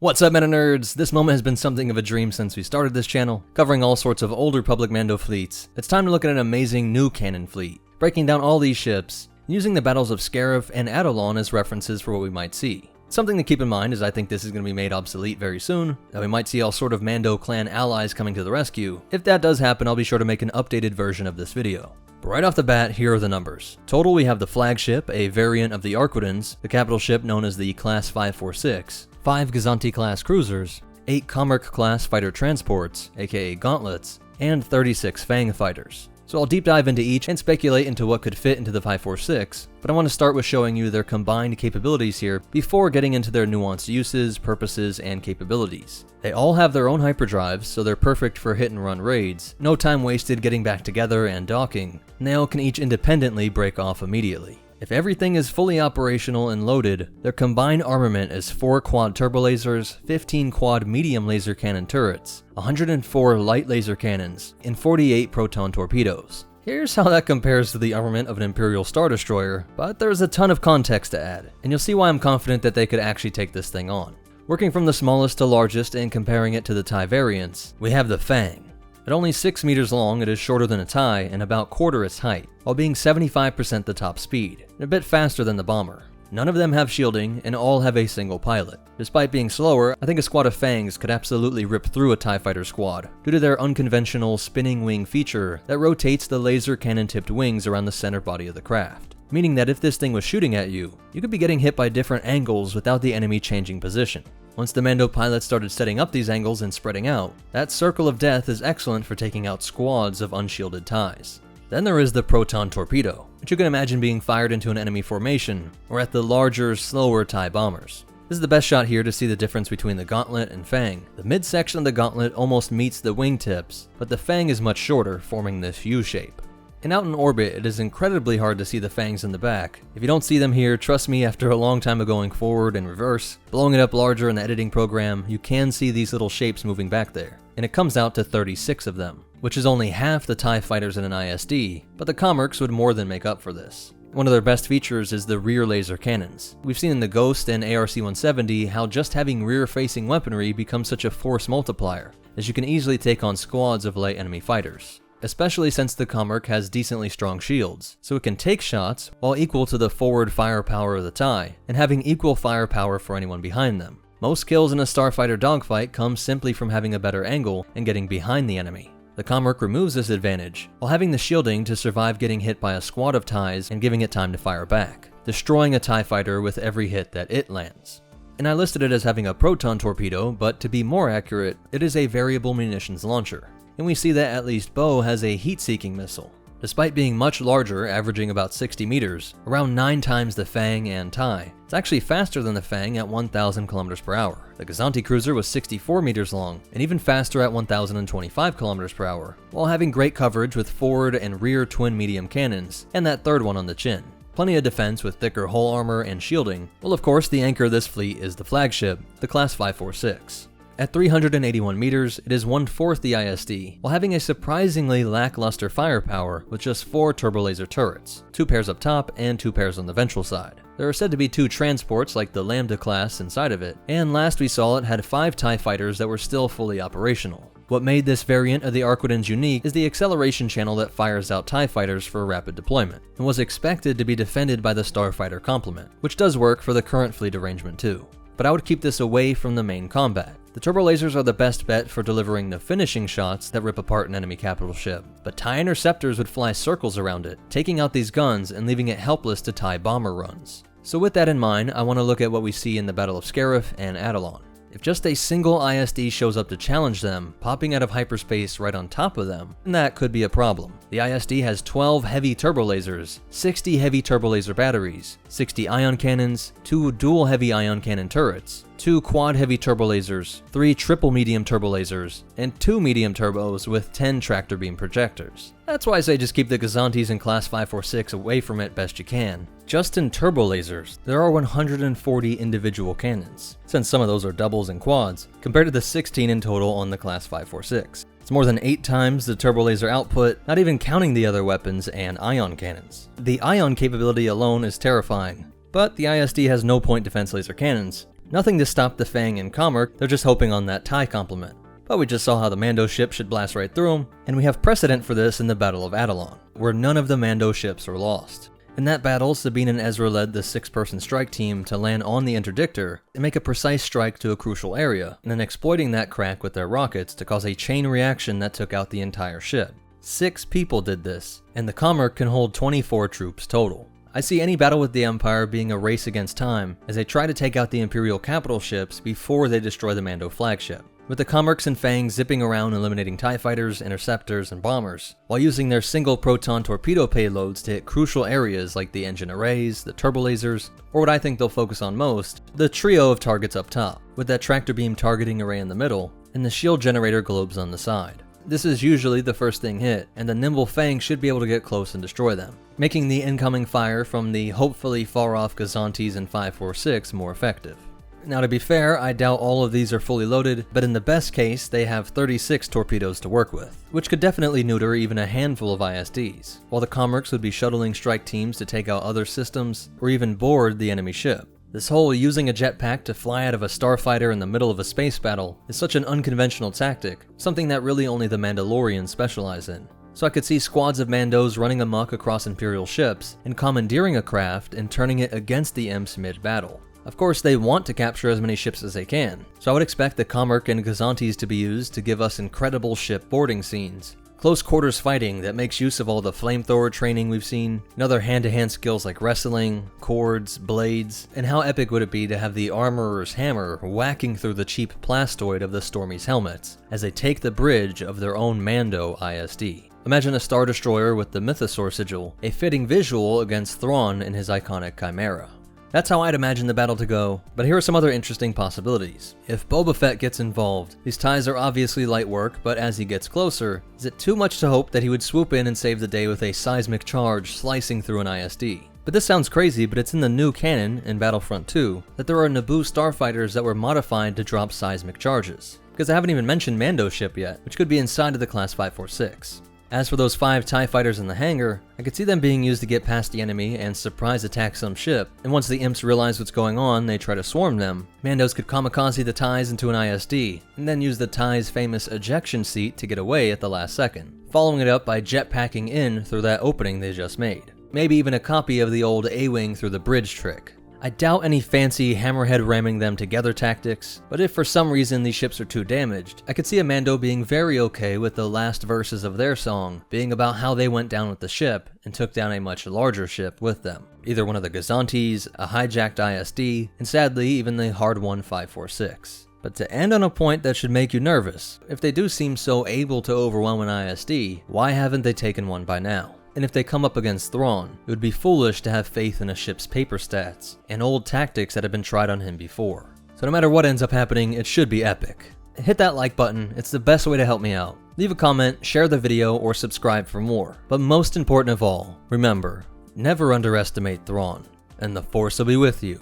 What's up, Meta Nerds? This moment has been something of a dream since we started this channel, covering all sorts of old Republic Mando fleets. It's time to look at an amazing new canon fleet, breaking down all these ships, using the battles of Scarif and Atollon as references for what we might see. Something to keep in mind is I think this is going to be made obsolete very soon, that we might see all sort of Mando clan allies coming to the rescue. If that does happen, I'll be sure to make an updated version of this video. But right off the bat, here are the numbers. Total, we have the Flagship, a variant of the Arquitens, the capital ship known as the Class 546, 5 Gozanti-class cruisers, 8 Kom'rk-class fighter transports, aka gauntlets, and 36 Fang fighters. So I'll deep dive into each and speculate into what could fit into the 546, but I want to start with showing you their combined capabilities here before getting into their nuanced uses, purposes, and capabilities. They all have their own hyperdrives, so they're perfect for hit and run raids, no time wasted getting back together and docking, and they all can each independently break off immediately. If everything is fully operational and loaded, their combined armament is 4 quad turbolasers, 15 quad medium laser cannon turrets, 104 light laser cannons, and 48 proton torpedoes. Here's how that compares to the armament of an Imperial Star Destroyer, but there's a ton of context to add, and you'll see why I'm confident that they could actually take this thing on. Working from the smallest to largest and comparing it to the TIE variants, we have the Fang. At only 6 meters long, it is shorter than a TIE and about quarter its height, while being 75% the top speed, and a bit faster than the bomber. None of them have shielding, and all have a single pilot. Despite being slower, I think a squad of Fangs could absolutely rip through a TIE fighter squad, due to their unconventional spinning wing feature that rotates the laser cannon-tipped wings around the center body of the craft. Meaning that if this thing was shooting at you, you could be getting hit by different angles without the enemy changing position. Once the Mando pilots started setting up these angles and spreading out, that circle of death is excellent for taking out squads of unshielded TIEs. Then there is the proton torpedo, which you can imagine being fired into an enemy formation, or at the larger, slower TIE bombers. This is the best shot here to see the difference between the gauntlet and Fang. The midsection of the gauntlet almost meets the wingtips, but the Fang is much shorter, forming this U shape. And out in orbit, it is incredibly hard to see the Fangs in the back. If you don't see them here, trust me, after a long time of going forward and reverse, blowing it up larger in the editing program, you can see these little shapes moving back there. And it comes out to 36 of them, which is only half the TIE fighters in an ISD, but the Kom'rks would more than make up for this. One of their best features is the rear laser cannons. We've seen in the Ghost and ARC-170 how just having rear-facing weaponry becomes such a force multiplier, as you can easily take on squads of light enemy fighters. Especially since the Kom'rk has decently strong shields, so it can take shots while equal to the forward firepower of the TIE, and having equal firepower for anyone behind them. Most kills in a starfighter dogfight come simply from having a better angle and getting behind the enemy. The Kom'rk removes this advantage, while having the shielding to survive getting hit by a squad of TIEs and giving it time to fire back, destroying a TIE fighter with every hit that it lands. And I listed it as having a proton torpedo, but to be more accurate, it is a variable munitions launcher. And we see that at least Bo has a heat-seeking missile. Despite being much larger, averaging about 60 meters, around 9 times the Fang and TIE, it's actually faster than the Fang at 1,000 kilometers per hour. The Gozanti cruiser was 64 meters long, and even faster at 1,025 kilometers per hour, while having great coverage with forward and rear twin medium cannons, and that third one on the chin. Plenty of defense with thicker hull armor and shielding. Well, of course, the anchor of this fleet is the Flagship, the Class 546. At 381 meters, it is 1/4 the ISD, while having a surprisingly lackluster firepower with just 4 turbolaser turrets, 2 pairs up top and 2 pairs on the ventral side. There are said to be 2 transports like the Lambda class inside of it, and last we saw it had 5 TIE fighters that were still fully operational. What made this variant of the Arquitens unique is the acceleration channel that fires out TIE fighters for rapid deployment, and was expected to be defended by the starfighter complement, which does work for the current fleet arrangement too. But I would keep this away from the main combat. The turbolasers are the best bet for delivering the finishing shots that rip apart an enemy capital ship, but TIE interceptors would fly circles around it, taking out these guns and leaving it helpless to TIE bomber runs. So with that in mind, I want to look at what we see in the Battle of Scarif and Atollon. If just a single ISD shows up to challenge them, popping out of hyperspace right on top of them, then that could be a problem. The ISD has 12 heavy turbolasers, 60 heavy turbolaser batteries, 60 ion cannons, 2 dual heavy ion cannon turrets, 2 quad heavy turbolasers, 3 triple medium turbolasers, and 2 medium turbos with 10 tractor beam projectors. That's why I say just keep the Gozantis and Class 546 away from it best you can. Just in turbolasers, there are 140 individual cannons, since some of those are doubles and quads, compared to the 16 in total on the Class 546. It's more than 8 times the turbolaser output, not even counting the other weapons and ion cannons. The ion capability alone is terrifying, but the ISD has no point defense laser cannons, Nothing to stop the Fang and Kom'rk, they're just hoping on that TIE complement. But we just saw how the Mando ship should blast right through them, and we have precedent for this in the Battle of Atollon, where none of the Mando ships were lost. In that battle, Sabine and Ezra led the 6-person strike team to land on the interdictor and make a precise strike to a crucial area, and then exploiting that crack with their rockets to cause a chain reaction that took out the entire ship. 6 people did this, and the Kom'rk can hold 24 troops total. I see any battle with the Empire being a race against time as they try to take out the Imperial capital ships before they destroy the Mando flagship, with the Kom'rks and Fang zipping around eliminating TIE fighters, interceptors, and bombers, while using their single proton torpedo payloads to hit crucial areas like the engine arrays, the turbolasers, or what I think they'll focus on most, the trio of targets up top, with that tractor beam targeting array in the middle, and the shield generator globes on the side. This is usually the first thing hit, and the nimble Fang should be able to get close and destroy them, making the incoming fire from the hopefully far-off Gozantis and 546 more effective. Now to be fair, I doubt all of these are fully loaded, but in the best case, they have 36 torpedoes to work with, which could definitely neuter even a handful of ISDs, while the Kom'rks would be shuttling strike teams to take out other systems, or even board the enemy ship. This whole using a jetpack to fly out of a starfighter in the middle of a space battle is such an unconventional tactic, something that really only the Mandalorians specialize in. So I could see squads of Mandos running amok across Imperial ships and commandeering a craft and turning it against the Imps mid-battle. Of course, they want to capture as many ships as they can, so I would expect the Kom'rk and Gozantis to be used to give us incredible ship boarding scenes. Close quarters fighting that makes use of all the flamethrower training we've seen, and other hand-to-hand skills like wrestling, cords, blades, and how epic would it be to have the armorer's hammer whacking through the cheap plastoid of the Stormies' helmets as they take the bridge of their own Mando ISD. Imagine a Star Destroyer with the Mythosaur sigil, a fitting visual against Thrawn in his iconic Chimera. That's how I'd imagine the battle to go, but here are some other interesting possibilities. If Boba Fett gets involved, these ties are obviously light work, but as he gets closer, is it too much to hope that he would swoop in and save the day with a seismic charge slicing through an ISD? But this sounds crazy, but it's in the new canon, in Battlefront 2, that there are Naboo starfighters that were modified to drop seismic charges. Because I haven't even mentioned Mando's ship yet, which could be inside of the Class 546. As for those 5 TIE fighters in the hangar, I could see them being used to get past the enemy and surprise attack some ship, and once the Imps realize what's going on, they try to swarm them. Mandos could kamikaze the TIEs into an ISD, and then use the TIE's famous ejection seat to get away at the last second, following it up by jetpacking in through that opening they just made. Maybe even a copy of the old A-Wing through the bridge trick. I doubt any fancy hammerhead ramming them together tactics, but if for some reason these ships are too damaged, I could see a Mando being very okay with the last verses of their song being about how they went down with the ship and took down a much larger ship with them. Either one of the Gozantis, a hijacked ISD, and sadly even the hard-won 546. But to end on a point that should make you nervous, if they do seem so able to overwhelm an ISD, why haven't they taken one by now? And if they come up against Thrawn, it would be foolish to have faith in a ship's paper stats and old tactics that have been tried on him before. So no matter what ends up happening, it should be epic. Hit that like button, it's the best way to help me out. Leave a comment, share the video, or subscribe for more. But most important of all, remember, never underestimate Thrawn, and the Force will be with you,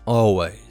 always.